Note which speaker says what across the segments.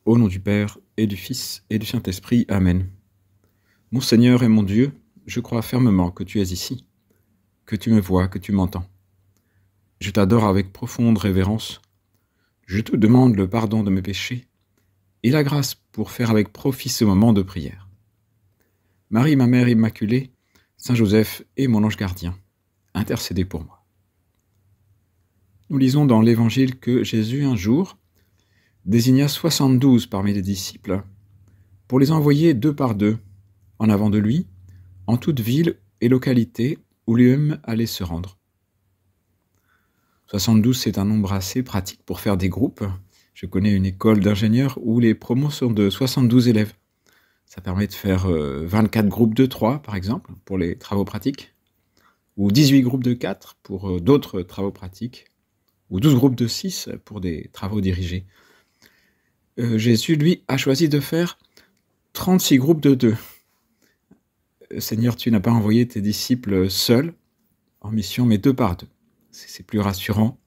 Speaker 1: Au nom du Père, et du Fils, et du Saint-Esprit. Amen. Mon Seigneur et mon Dieu, je crois fermement que tu es ici, que tu me vois, que tu m'entends. Je t'adore avec profonde révérence. Je te demande le pardon de mes péchés et la grâce pour faire avec profit ce moment de prière. Marie, ma Mère Immaculée, Saint Joseph et mon ange gardien, intercédez pour moi. Nous lisons dans l'Évangile que Jésus, un jour, désigna 72 parmi les disciples pour les envoyer deux par deux, en avant de lui, en toute ville et localité où lui-même allait se rendre. 72, c'est un nombre assez pratique pour faire des groupes. Je connais une école d'ingénieurs où les promos sont de 72 élèves. Ça permet de faire 24 groupes de 3, par exemple, pour les travaux pratiques, ou 18 groupes de 4 pour d'autres travaux pratiques, ou 12 groupes de 6 pour des travaux dirigés. Jésus, lui, a choisi de faire 36 groupes de 2. Seigneur, tu n'as pas envoyé tes disciples seuls en mission, mais deux par deux. C'est plus rassurant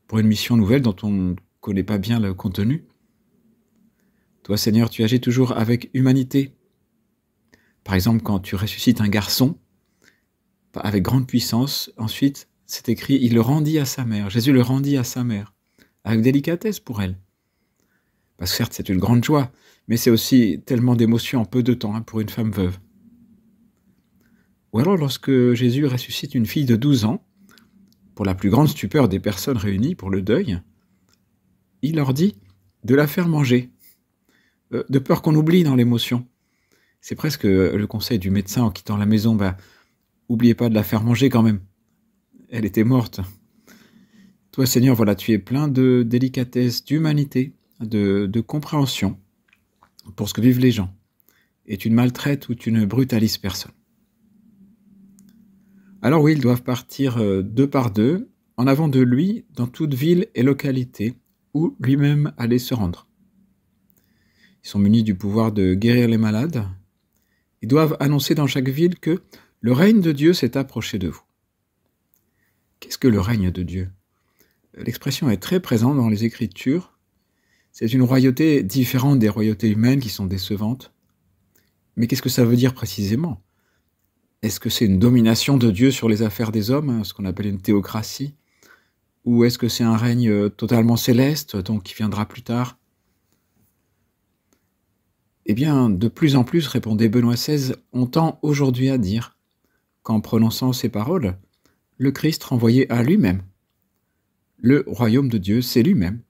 Speaker 1: pour une mission nouvelle dont on ne connaît pas bien le contenu. Toi, Seigneur, tu agis toujours avec humanité. Par exemple, quand tu ressuscites un garçon, avec grande puissance, ensuite, c'est écrit, il le rendit à sa mère. Jésus le rendit à sa mère, avec délicatesse pour elle. Parce que certes, c'est une grande joie, mais c'est aussi tellement d'émotions en peu de temps pour une femme veuve. Ou alors, lorsque Jésus ressuscite une fille de 12 ans, pour la plus grande stupeur des personnes réunies pour le deuil, il leur dit de la faire manger, de peur qu'on oublie dans l'émotion. C'est presque le conseil du médecin en quittant la maison, oubliez pas de la faire manger quand même. Elle était morte. Toi, Seigneur, voilà, tu es plein de délicatesse, d'humanité, de compréhension pour ce que vivent les gens. Et tu ne maltraites ou tu ne brutalises personne. Alors oui, ils doivent partir deux par deux, en avant de lui, dans toute ville et localité où lui-même allait se rendre. Ils sont munis du pouvoir de guérir les malades. Ils doivent annoncer dans chaque ville que le règne de Dieu s'est approché de vous. Qu'est-ce que le règne de Dieu ? L'expression est très présente dans les Écritures. C'est une royauté différente des royautés humaines qui sont décevantes. Mais qu'est-ce que ça veut dire précisément ? Est-ce que c'est une domination de Dieu sur les affaires des hommes, ce qu'on appelle une théocratie ? Ou est-ce que c'est un règne totalement céleste, donc qui viendra plus tard ? Eh bien, de plus en plus, répondait Benoît XVI, on tend aujourd'hui à dire qu'en prononçant ces paroles, le Christ renvoyait à lui-même. Le royaume de Dieu, c'est lui-même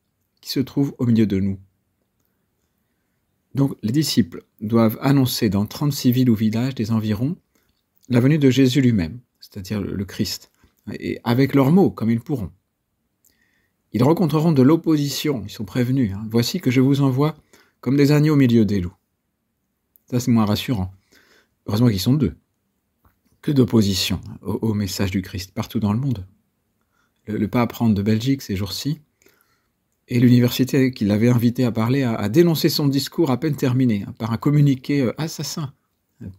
Speaker 1: qui se trouve au milieu de nous. Donc, les disciples doivent annoncer dans 36 villes ou villages des environs la venue de Jésus lui-même, c'est-à-dire le Christ, et avec leurs mots, comme ils pourront. Ils rencontreront de l'opposition, ils sont prévenus. Voici que je vous envoie comme des agneaux au milieu des loups. Ça, c'est moins rassurant. Heureusement qu'ils sont deux. Que d'opposition au message du Christ partout dans le monde. Le pape rentre de Belgique ces jours-ci, et l'université qui l'avait invité à parler a dénoncé son discours à peine terminé, par un communiqué assassin,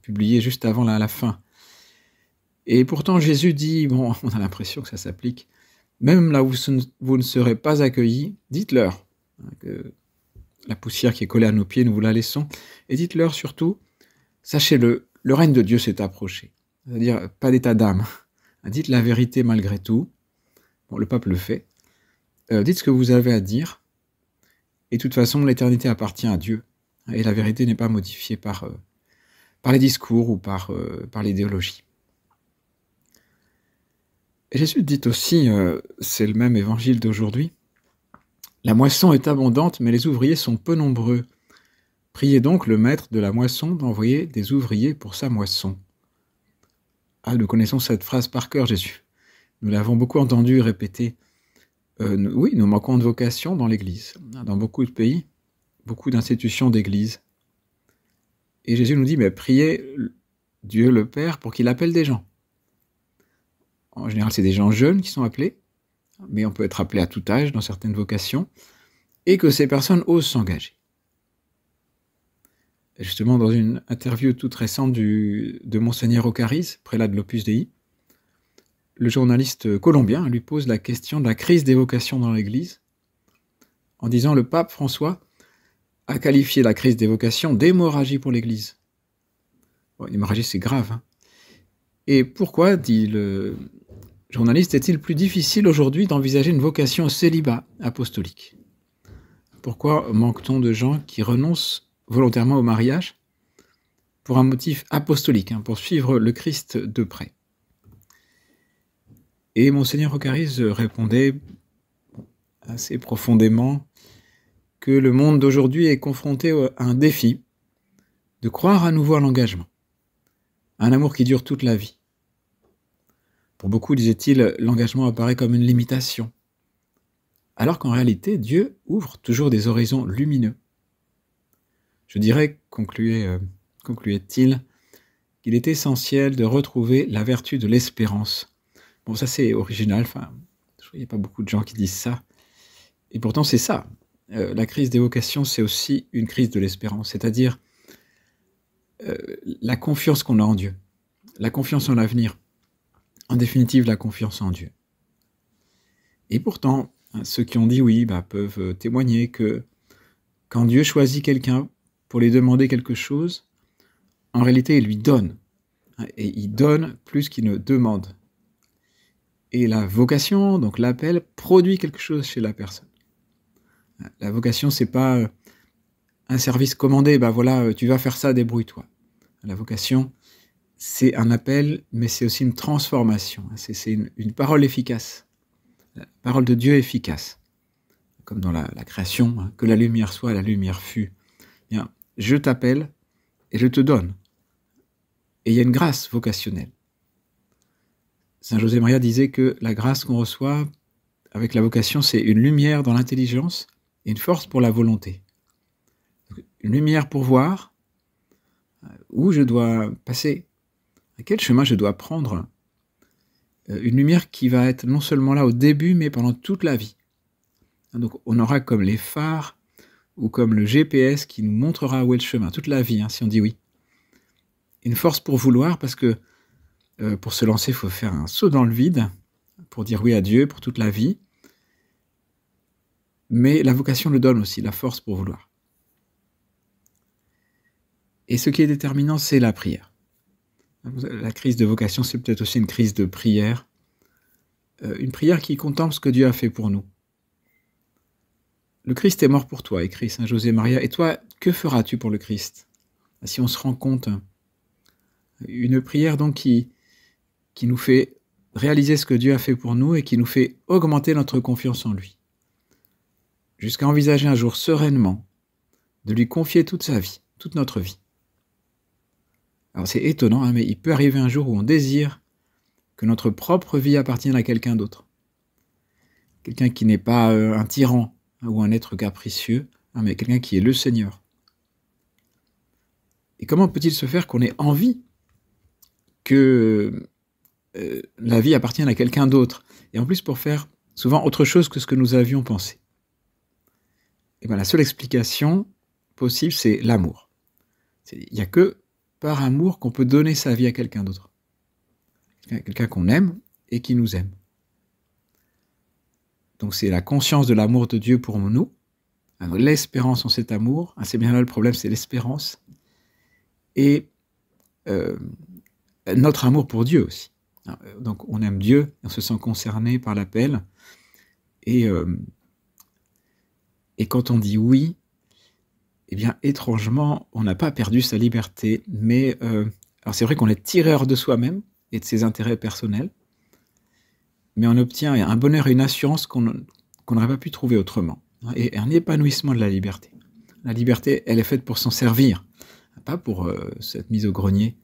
Speaker 1: publié juste avant la fin. Et pourtant Jésus dit, bon, on a l'impression que ça s'applique, même là où vous ne serez pas accueillis, dites-leur que la poussière qui est collée à nos pieds, nous vous la laissons, et dites-leur surtout, sachez-le, le règne de Dieu s'est approché. C'est-à-dire, pas d'état d'âme. Dites la vérité malgré tout. Bon, le pape le fait. Dites ce que vous avez à dire. Et de toute façon, l'éternité appartient à Dieu. Et la vérité n'est pas modifiée par les discours ou par l'idéologie. Et Jésus dit aussi, c'est le même évangile d'aujourd'hui, la moisson est abondante, mais les ouvriers sont peu nombreux. Priez donc le maître de la moisson d'envoyer des ouvriers pour sa moisson. Ah, nous connaissons cette phrase par cœur, Jésus. Nous l'avons beaucoup entendu répéter. Oui, nous manquons de vocation dans l'Église. Dans beaucoup de pays, beaucoup d'institutions d'Église. Et Jésus nous dit, mais priez Dieu le Père pour qu'il appelle des gens. En général, c'est des gens jeunes qui sont appelés, mais on peut être appelé à tout âge dans certaines vocations, et que ces personnes osent s'engager. Justement, dans une interview toute récente de Monseigneur Ocaris, prélat de l'Opus Dei, le journaliste colombien lui pose la question de la crise des vocations dans l'Église, en disant « Le pape François a qualifié la crise des vocations d'hémorragie pour l'Église. Bon, l'hémorragie, c'est grave. Hein. Et pourquoi, dit le journaliste, est-il plus difficile aujourd'hui d'envisager une vocation au célibat apostolique? Pourquoi manque-t-on de gens qui renoncent volontairement au mariage pour un motif apostolique, pour suivre le Christ de près? Et Monseigneur Ocaris répondait assez profondément que le monde d'aujourd'hui est confronté à un défi de croire à nouveau à l'engagement, un amour qui dure toute la vie. Pour beaucoup, disait-il, l'engagement apparaît comme une limitation, alors qu'en réalité, Dieu ouvre toujours des horizons lumineux. Je dirais, concluait-il, qu'il est essentiel de retrouver la vertu de l'espérance. Bon, ça c'est original, il n'y a pas beaucoup de gens qui disent ça, et pourtant c'est ça. La crise des vocations, c'est aussi une crise de l'espérance, c'est-à-dire la confiance qu'on a en Dieu, la confiance en l'avenir, en définitive la confiance en Dieu. Et pourtant, ceux qui ont dit oui peuvent témoigner que quand Dieu choisit quelqu'un pour lui demander quelque chose, en réalité il lui donne, et il donne plus qu'il ne demande. Et la vocation, donc l'appel, produit quelque chose chez la personne. La vocation, c'est pas un service commandé, voilà, tu vas faire ça, débrouille-toi. La vocation, c'est un appel, mais c'est aussi une transformation. C'est une parole efficace, la parole de Dieu efficace. Comme dans la création, que la lumière soit, la lumière fut. Bien, je t'appelle et je te donne. Et il y a une grâce vocationnelle. Saint José Maria disait que la grâce qu'on reçoit avec la vocation, c'est une lumière dans l'intelligence et une force pour la volonté. Une lumière pour voir où je dois passer, à quel chemin je dois prendre. Une lumière qui va être non seulement là au début, mais pendant toute la vie. Donc on aura comme les phares ou comme le GPS qui nous montrera où est le chemin, toute la vie, si on dit oui. Une force pour vouloir, parce que pour se lancer, il faut faire un saut dans le vide, pour dire oui à Dieu pour toute la vie. Mais la vocation le donne aussi, la force pour vouloir. Et ce qui est déterminant, c'est la prière. La crise de vocation, c'est peut-être aussi une crise de prière. Une prière qui contemple ce que Dieu a fait pour nous. Le Christ est mort pour toi, écrit Saint José Maria. Et toi, que feras-tu pour le Christ? Si on se rend compte, une prière donc qui nous fait réaliser ce que Dieu a fait pour nous et qui nous fait augmenter notre confiance en lui. Jusqu'à envisager un jour sereinement de lui confier toute sa vie, toute notre vie. Alors c'est étonnant, mais il peut arriver un jour où on désire que notre propre vie appartienne à quelqu'un d'autre. Quelqu'un qui n'est pas un tyran ou un être capricieux, mais quelqu'un qui est le Seigneur. Et comment peut-il se faire qu'on ait envie que la vie appartienne à quelqu'un d'autre, et en plus pour faire souvent autre chose que ce que nous avions pensé? Et la seule explication possible, c'est l'amour. Il n'y a que par amour qu'on peut donner sa vie à quelqu'un d'autre. Quelqu'un qu'on aime et qui nous aime. Donc c'est la conscience de l'amour de Dieu pour nous, l'espérance en cet amour, c'est bien là le problème, c'est l'espérance, et notre amour pour Dieu aussi. Donc on aime Dieu, on se sent concerné par l'appel, et quand on dit oui, eh bien étrangement, on n'a pas perdu sa liberté, mais alors c'est vrai qu'on est tireur de soi-même et de ses intérêts personnels, mais on obtient un bonheur et une assurance qu'on n'aurait pas pu trouver autrement, et un épanouissement de la liberté. La liberté, elle est faite pour s'en servir, pas pour cette mise au grenier,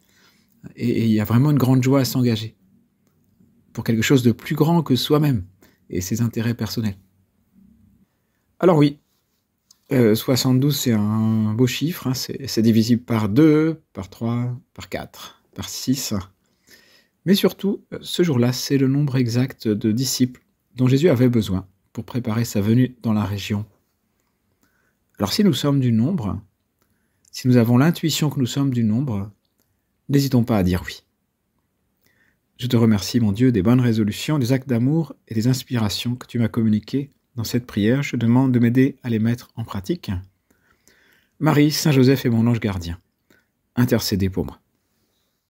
Speaker 1: et il y a vraiment une grande joie à s'engager pour quelque chose de plus grand que soi-même et ses intérêts personnels. Alors oui, 72 c'est un beau chiffre, c'est divisible par 2, par 3, par 4, par 6. Mais surtout, ce jour-là, c'est le nombre exact de disciples dont Jésus avait besoin pour préparer sa venue dans la région. Alors si nous sommes du nombre, si nous avons l'intuition que nous sommes du nombre, n'hésitons pas à dire oui. Je te remercie, mon Dieu, des bonnes résolutions, des actes d'amour et des inspirations que tu m'as communiquées dans cette prière. Je demande de m'aider à les mettre en pratique. Marie, Saint Joseph et mon ange gardien, intercédez pour moi.